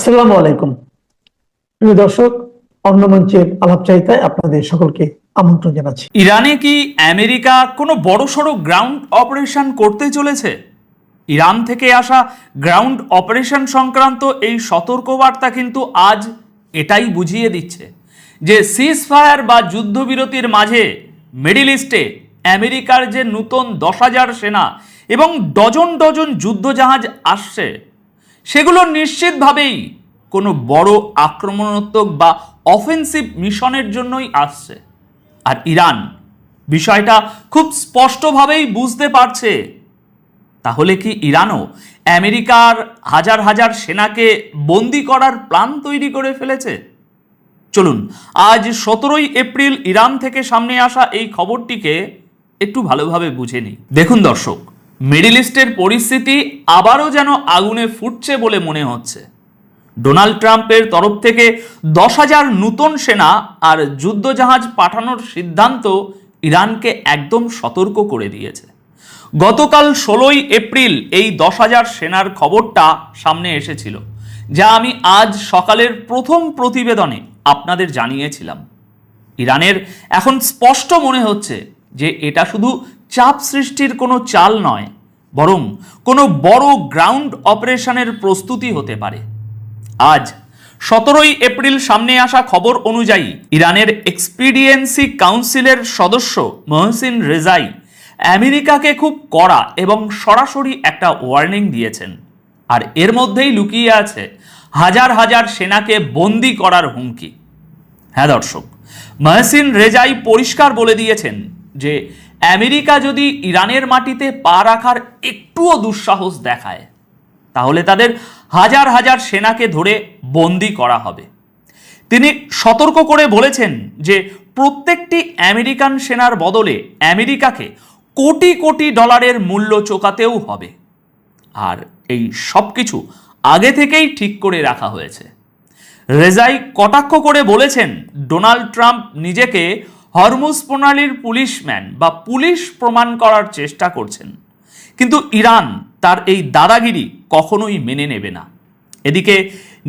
আসসালামু আলাইকুম প্রিয় দর্শক, অন্য মঞ্চের আলাপচারিতায় আপনাদের সকলকে আমন্ত্রণ জানাচ্ছি। ইরানে কি আমেরিকা কোনো বড়সড় গ্রাউন্ড অপারেশন করতে চলেছে? ইরান থেকে আসা গ্রাউন্ড অপারেশন সংক্রান্ত এই সতর্কবার্তা কিন্তু আজ এটাই বুঝিয়ে দিচ্ছে যে সিজফায়ার বা যুদ্ধবিরতির মাঝে মিডল ইস্টে আমেরিকার যে নতুন 10,000 সেনা এবং ডজন ডজন যুদ্ধজাহাজ আসছে, সেগুলো নিশ্চিতভাবেই কোনো বড় আক্রমণাত্মক বা অফেন্সিভ মিশনের জন্যই আসছে। আর ইরান বিষয়টা খুব স্পষ্টভাবেই বুঝতে পারছে। তাহলে কি ইরানও আমেরিকার হাজার হাজার সেনাকে বন্দি করার প্ল্যান তৈরি করে ফেলেছে? চলুন আজ 17ই এপ্রিল ইরান থেকে সামনে আসা এই খবরটিকে একটু ভালোভাবে বুঝে নিই। দেখুন দর্শক, মিডল ইস্টের পরিস্থিতি আবারও যেন আগুনে ফুটছে বলে মনে হচ্ছে। ডোনাল্ড ট্রাম্পের তরফ থেকে 10,000 নতুন সেনা আর যুদ্ধজাহাজ পাঠানোর সিদ্ধান্ত ইরানকে একদম সতর্ক করে দিয়েছে। গতকাল 16ই এপ্রিল এই 10,000 সেনার খবরটা সামনে এসেছিল, যা আমি আজ সকালের প্রথম প্রতিবেদনে আপনাদের জানিয়েছিলাম। ইরানের এখন স্পষ্ট মনে হচ্ছে যে এটা শুধু চাপ সৃষ্টির কোনো চাল নয়, বরং কোনো বড় গ্রাউন্ড অপারেশনের প্রস্তুতি হতে পারে। আজ 17ই এপ্রিল সামনে আসা খবর অনুযায়ী ইরানের এক্সপিডিয়েন্সি কাউন্সিলের সদস্য মহসিন রেজাই আমেরিকাকে খুব কড়া এবং সরাসরি একটা ওয়ার্নিং দিয়েছেন। আর এর মধ্যেই লুকিয়ে আছে হাজার হাজার সেনাকে বন্দি করার হুমকি। হ্যাঁ দর্শক, মহসিন রেজাই পরিষ্কার বলে দিয়েছেন যে আমেরিকা যদি ইরানের মাটিতে পা রাখার একটুও দুঃসাহস দেখায়, তাহলে তাদের হাজার হাজার সেনাকে ধরে বন্দি করা হবে। তিনি সতর্ক করে বলেছেন যে প্রত্যেকটি আমেরিকান সেনার বদলে আমেরিকাকে কোটি কোটি ডলারের মূল্য চোকাতেও হবে। আর এই সব কিছু আগে থেকেই ঠিক করে রাখা হয়েছে। রেজাই কটাক্ষ করে বলেছেন, ডোনাল্ড ট্রাম্প নিজেকে হরমুজ প্রণালীর পুলিশম্যান বা পুলিশ প্রমাণ করার চেষ্টা করছেন, কিন্তু ইরান তার এই দাদাগিরি কখনোই মেনে নেবে না। এদিকে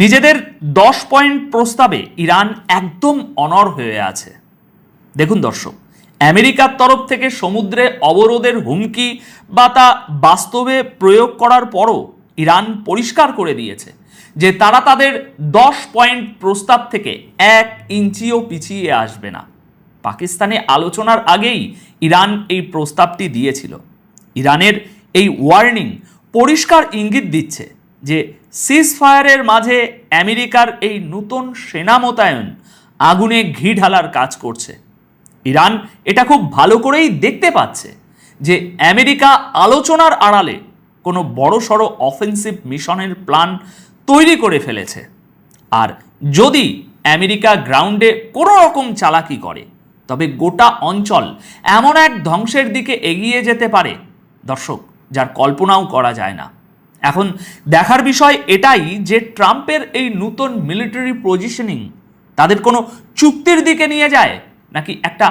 নিজেদের 10 পয়েন্ট প্রস্তাবে ইরান একদম অনড় হয়ে আছে। দেখুন দর্শক, আমেরিকার তরফ থেকে সমুদ্রে অবরোধের হুমকি বা তা বাস্তবে প্রয়োগ করার পরও ইরান পরিষ্কার করে দিয়েছে যে তারা তাদের 10 পয়েন্ট প্রস্তাব থেকে 1 ইঞ্চিও পিছিয়ে আসবে না। পাকিস্তানে আলোচনার আগেই ইরান এই প্রস্তাবটি দিয়েছিল। ইরানের এই ওয়ার্নিং পরিষ্কার ইঙ্গিত দিচ্ছে যে সিজফায়ারের মাঝে আমেরিকার এই নতুন সেনা মোতায়েন আগুনে ঘি ঢালার কাজ করছে। ইরান এটা খুব ভালো করেই দেখতে পাচ্ছে যে আমেরিকা আলোচনার আড়ালে কোনো বড়সড় অফেন্সিভ মিশনের প্ল্যান তৈরি করে ফেলেছে। আর যদি আমেরিকা গ্রাউন্ডে কোনো রকম চালাকি করে, তবে গোটা অঞ্চল এমন এক ধ্বংসের দিকে এগিয়ে যেতে পারে দর্শক, যার কল্পনাও করা যায় না। এখন দেখার বিষয় এটাই যে ট্রাম্পের এই নতুন মিলিটারি পজিশনিং তাদের কোনো চুক্তির দিকে নিয়ে যায় নাকি একটা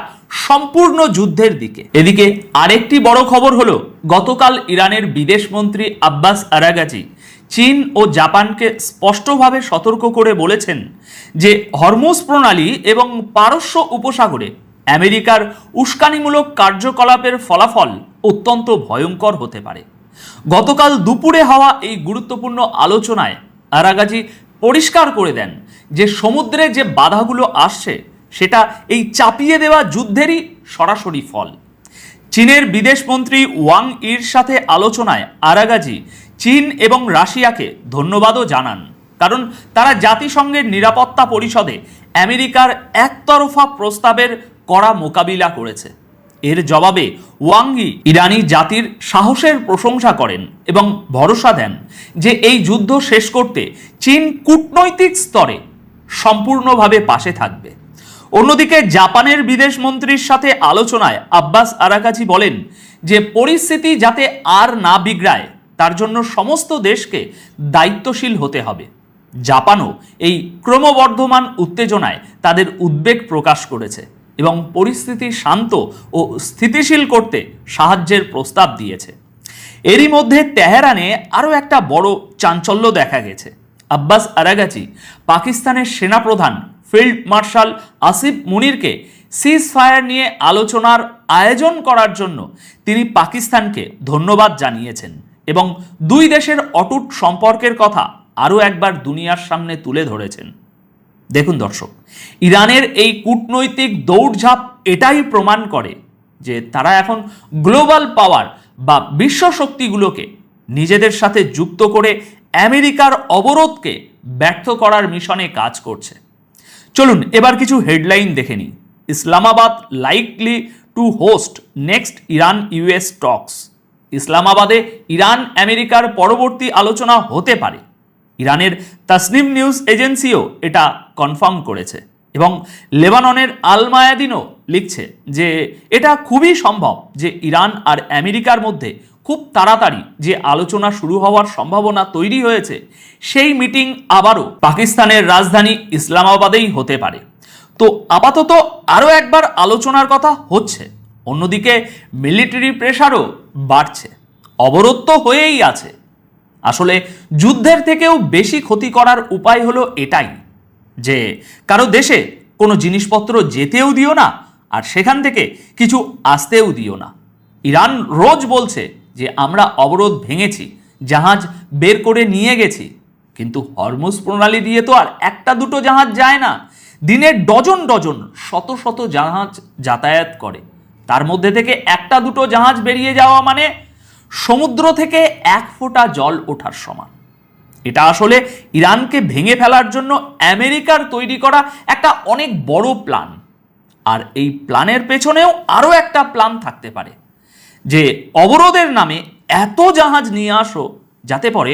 সম্পূর্ণ যুদ্ধের দিকে। এদিকে আরেকটি বড় খবর হলো, গতকাল ইরানের বিদেশমন্ত্রী আব্বাস আরাগাচি চীন ও জাপানকে স্পষ্টভাবে সতর্ক করে বলেছেন যে হরমুজ প্রণালী এবং পারস্য উপসাগরে আমেরিকার উস্কানিমূলক কার্যকলাপের ফলাফল অত্যন্ত ভয়ঙ্কর হতে পারে। গতকাল দুপুরে হওয়া এই গুরুত্বপূর্ণ আলোচনায় আরাগাচি পরিষ্কার করে দেন যে সমুদ্রে যে বাধাগুলো আসছে সেটা এই চাপিয়ে দেওয়া যুদ্ধেরই সরাসরি ফল। চীনের বিদেশমন্ত্রী ওয়াং ইর সাথে আলোচনায় আরাগাচি চীন এবং রাশিয়াকে ধন্যবাদও জানান, কারণ তারা জাতিসংঘের নিরাপত্তা পরিষদে আমেরিকার একতরফা প্রস্তাবের কড়া মোকাবিলা করেছে। এর জবাবে ওয়াং ই ইরানি জাতির সাহসের প্রশংসা করেন এবং ভরসা দেন যে এই যুদ্ধ শেষ করতে চীন কূটনৈতিক স্তরে সম্পূর্ণভাবে পাশে থাকবে। অন্যদিকে জাপানের বিদেশমন্ত্রীর সাথে আলোচনায় আব্বাস আরাগাচি বলেন যে পরিস্থিতি যাতে আর না বিগড়ায় তার জন্য সমস্ত দেশকে দায়িত্বশীল হতে হবে। জাপানও এই ক্রমবর্ধমান উত্তেজনায় তাদের উদ্বেগ প্রকাশ করেছে এবং পরিস্থিতি শান্ত ও স্থিতিশীল করতে সাহায্যের প্রস্তাব দিয়েছে। এরই মধ্যে তেহরানে আরও একটা বড় চাঞ্চল্য দেখা গেছে। আব্বাস আরাগাচি পাকিস্তানের সেনাপ্রধান ফিল্ড মার্শাল আসিফ মুনিরকে সিজ ফায়ার নিয়ে আলোচনার আয়োজন করার জন্য তিনি পাকিস্তানকে ধন্যবাদ জানিয়েছেন এবং দুই দেশের অটুট সম্পর্কের কথা আরও একবার দুনিয়ার সামনে তুলে ধরেছেন। দেখুন দর্শক, ইরানের এই কূটনৈতিক দৌড়ঝাঁপ এটাই প্রমাণ করে যে তারা এখন গ্লোবাল পাওয়ার বা বিশ্ব শক্তিগুলোকে নিজেদের সাথে যুক্ত করে আমেরিকার অবরোধকে ব্যর্থ করার মিশনে কাজ করছে। চলুন এবার কিছু হেডলাইন দেখে নিই। Islamabad likely to host next Iran US talks. ইসলামাবাদে ইরান আমেরিকার পরবর্তী আলোচনা হতে পারে। ইরানের তাসনিম নিউজ এজেন্সিও এটা কনফার্ম করেছে এবং লেবাননের আল মায়াদিনও লিখছে যে এটা খুবই সম্ভব যে ইরান আর আমেরিকার মধ্যে খুব তাড়াতাড়ি যে আলোচনা শুরু হওয়ার সম্ভাবনা তৈরি হয়েছে সেই মিটিং আবারও পাকিস্তানের রাজধানী ইসলামাবাদেই হতে পারে। তো আপাতত আরও একবার আলোচনার কথা হচ্ছে। অন্যদিকে মিলিটারি প্রেশারও বাড়ছে, অবরোধ তো হয়েই আছে। আসলে যুদ্ধের থেকেও বেশি ক্ষতি করার উপায় হলো এটাই যে কারো দেশে কোনো জিনিসপত্র যেতেও দিও না আর সেখান থেকে কিছু আসতেও দিও না। ইরান রোজ বলছে যে আমরা অবরোধ ভেঙেছি, জাহাজ বের করে নিয়ে গেছি, কিন্তু হরমুজ প্রণালী দিয়ে তো আর একটা দুটো জাহাজ যায় না, দিনে ডজন ডজন শত শত জাহাজ যাতায়াত করে। তার মধ্যে থেকে একটা দুটো জাহাজ বেরিয়ে যাওয়া মানে সমুদ্র থেকে এক ফোঁটা জল ওঠার সমান। এটা আসলে ইরানকে ভেঙে ফেলার জন্য আমেরিকার তৈরি করা একটা অনেক বড় প্ল্যান। আর এই প্ল্যানের পেছনেও আরও একটা প্ল্যান থাকতে পারে যে অবরোধের নামে এত জাহাজ নিয়ে আসো যাতে পরে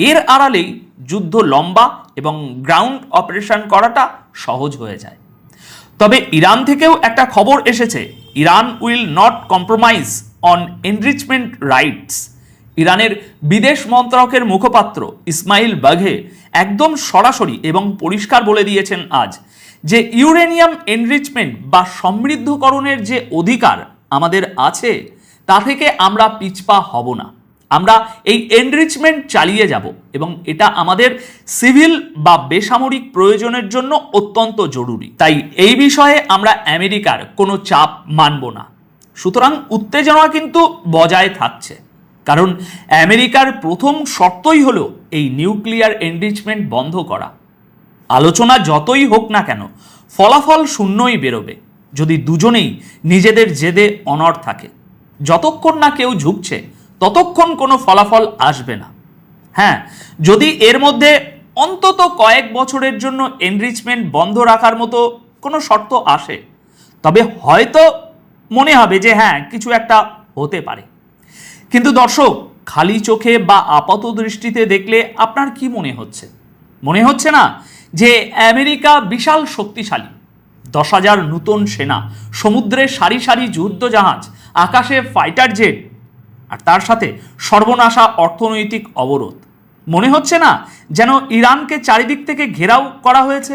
এর আড়ালেই যুদ্ধ লম্বা এবং গ্রাউন্ড অপারেশন করাটা সহজ হয়ে যায়। তবে ইরান থেকেও একটা খবর এসেছে, Iran will not compromise on enrichment rights. ইরানের বিদেশ মন্ত্রকের মুখপাত্র ইসমাইল বাঘে একদম সরাসরি এবং পরিষ্কার বলে দিয়েছেন আজ যে ইউরেনিয়াম এনরিচমেন্ট বা সমৃদ্ধকরণের যে অধিকার আমাদের আছে তা থেকে আমরা পিছপা হব না। আমরা এই এনরিচমেন্ট চালিয়ে যাব এবং এটা আমাদের সিভিল বা বেসামরিক প্রয়োজনের জন্য অত্যন্ত জরুরি। তাই এই বিষয়ে আমরা আমেরিকার কোনো চাপ মানব না। সুতরাং উত্তেজনা কিন্তু বজায় থাকছে, কারণ আমেরিকার প্রথম শর্তই হলো এই নিউক্লিয়ার এনরিচমেন্ট বন্ধ করা। আলোচনা যতই হোক না কেন ফলাফল শূন্যই বেরোবে যদি দুজনেই নিজেদের জেদে অনড় থাকে। যতক্ষণ না কেউ ঝুঁকছে ততক্ষণ কোনো ফলাফল আসবে না। হ্যাঁ, যদি এর মধ্যে অন্তত কয়েক বছরের জন্য এনরিচমেন্ট বন্ধ রাখার মতো কোনো শর্ত আসে তবে হয়তো মনে হবে যে হ্যাঁ কিছু একটা হতে পারে। কিন্তু দর্শক, খালি চোখে বা আপাত দৃষ্টিতে দেখলে আপনার কি মনে হচ্ছে? মনে হচ্ছে না যে আমেরিকা বিশাল শক্তিশালী, 10,000 নূতন সেনা, সমুদ্রে সারি সারি যুদ্ধ জাহাজ, আকাশে ফাইটার জেট, আর তার সাথে সর্বনাশা অর্থনৈতিক অবরোধ? মনে হচ্ছে না যেন ইরানকে চারিদিক থেকে ঘেরাও করা হয়েছে?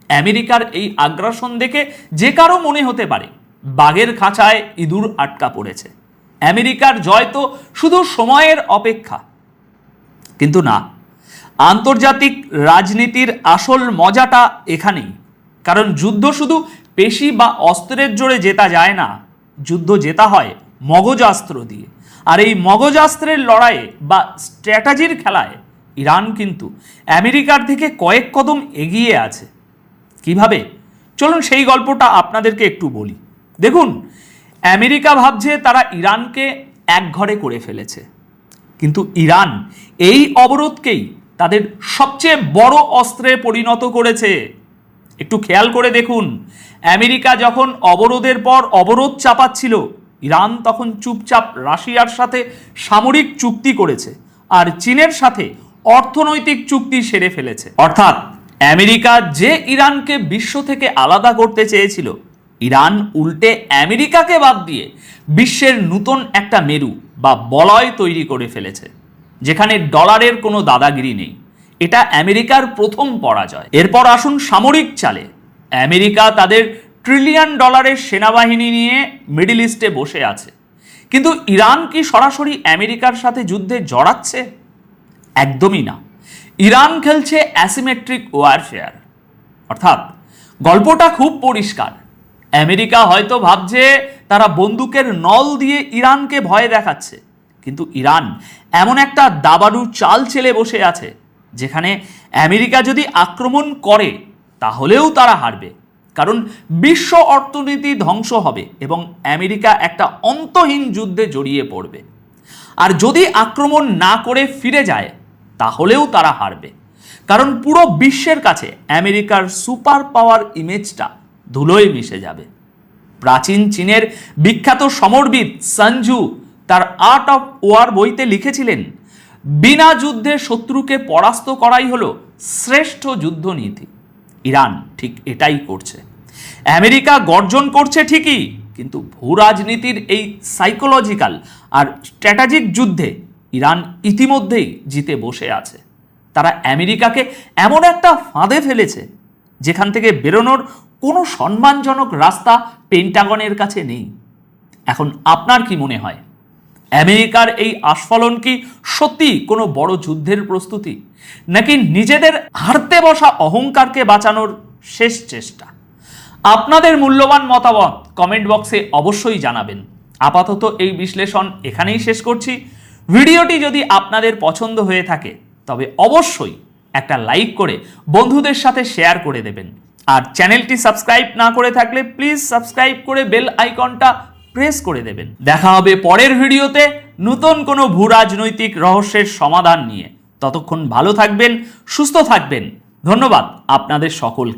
আমেরিকার এই আগ্রাসন দেখে যে কারো মনে হতে পারে বাঘের খাঁচায় ইঁদুর আটকা পড়েছে। আমেরিকার জয় তো শুধু সময়ের অপেক্ষা। কিন্তু না, আন্তর্জাতিক রাজনীতির আসল মজাটা এখানেই। কারণ যুদ্ধ শুধু পেশি বা অস্ত্রের জোরে জেতা যায় না, যুদ্ধ জেতা হয় মগজাস্ত্র দিয়ে। আর এই মগজাস্ত্রের লড়াইয়ে বা স্ট্র্যাটেজির খেলায় ইরান কিন্তু আমেরিকার থেকে কয়েক কদম এগিয়ে আছে। কিভাবে? চলুন সেই গল্পটা আপনাদেরকে একটু বলি। দেখুন, আমেরিকা ভাবছে তারা ইরানকে একঘরে করে ফেলেছে, কিন্তু ইরান এই অবরোধকেই তাদের সবচেয়ে বড় অস্ত্রে পরিণত করেছে। একটু খেয়াল করে দেখুন, আমেরিকা যখন অবরোধের পর অবরোধ চাপাচ্ছিল, ইরান তখন চুপচাপ রাশিয়ার সাথে সামরিক চুক্তি করেছে আর চীনের সাথে অর্থনৈতিক চুক্তি সেরে ফেলেছে। অর্থাৎ আমেরিকা যে ইরানকে বিশ্ব থেকে আলাদা করতে চেয়েছিল, ইরান উল্টে আমেরিকাকে বাদ দিয়ে বিশ্বের নতুন একটা মেরু বা বলয় তৈরি করে ফেলেছে, যেখানে ডলারের কোনো দাদাগিরি নেই। এটা আমেরিকার প্রথম পরাজয়। এরপর আসুন সামরিক চালে। আমেরিকা তাদের $1 ট্রিলিয়ন সেনাবাহিনী নিয়ে মিডল ইস্টে বসে আছে, কিন্তু ইরান কি সরাসরি আমেরিকার সাথে যুদ্ধে জড়াচ্ছে? একদমই না। ইরান খেলছে অ্যাসিমেট্রিক ওয়ারফেয়ার, অর্থাৎ গল্পটা খুব পরিষ্কার। আমেরিকা হয়তো ভাবছে তারা বন্দুকের নল দিয়ে ইরানকে ভয় দেখাচ্ছে, কিন্তু ইরান এমন একটা দাবাড়ু চাল চেলে বসে আছে যেখানে আমেরিকা যদি আক্রমণ করে তাহলেও তারা হারবে, কারণ বিশ্ব অর্থনীতি ধ্বংস হবে এবং আমেরিকা একটা অন্তহীন যুদ্ধে জড়িয়ে পড়বে। আর যদি আক্রমণ না করে ফিরে যায় তাহলেও তারা হারবে, কারণ পুরো বিশ্বের কাছে আমেরিকার সুপার পাওয়ার ইমেজটা ধুলোয় মিশে যাবে। প্রাচীন চীনের বিখ্যাত সমরবিদ sun tzu তার আর্ট অফ ওয়ার বইতে লিখেছিলেন, বিনা যুদ্ধে শত্রুকে পরাস্ত করাই হলো শ্রেষ্ঠ যুদ্ধনীতি। ইরান ঠিক এটাই করছে। আমেরিকা গর্জন করছে ঠিকই, কিন্তু ভূরাজনীতির এই সাইকোলজিক্যাল আর স্ট্র্যাটেজিক যুদ্ধে ইরান ইতিমধ্যেই জিতে বসে আছে। তারা আমেরিকাকে এমন একটা ফাঁদে ফেলেছে যেখান থেকে বেরোনোর কোনো সম্মানজনক রাস্তা পেন্টাগনের কাছে নেই। এখন আপনার কি মনে হয়, আমেরিকার এই আস্ফালন কি সত্যি কোনো বড় যুদ্ধের প্রস্তুতি, নাকি নিজেদের হারতে বসা অহংকারকে বাঁচানোর শেষ চেষ্টা? আপনাদের মূল্যবান মতামত কমেন্ট বক্সে অবশ্যই জানাবেন। আপাতত এই বিশ্লেষণ এখানেই শেষ করছি। ভিডিওটি যদি আপনাদের পছন্দ হয়ে থাকে তবে অবশ্যই একটা লাইক করে বন্ধুদের সাথে শেয়ার করে দেবেন, আর চ্যানেলটি সাবস্ক্রাইব না করে থাকলে প্লিজ সাবস্ক্রাইব করে বেল আইকনটা প্রেস করে দেবেন। দেখা হবে পরের ভিডিওতে নতুন কোনো ভূরাজনৈতিক রহস্যের সমাধান নিয়ে। ততক্ষণ ভালো থাকবেন, সুস্থ থাকবেন। ধন্যবাদ আপনাদের সকলকে।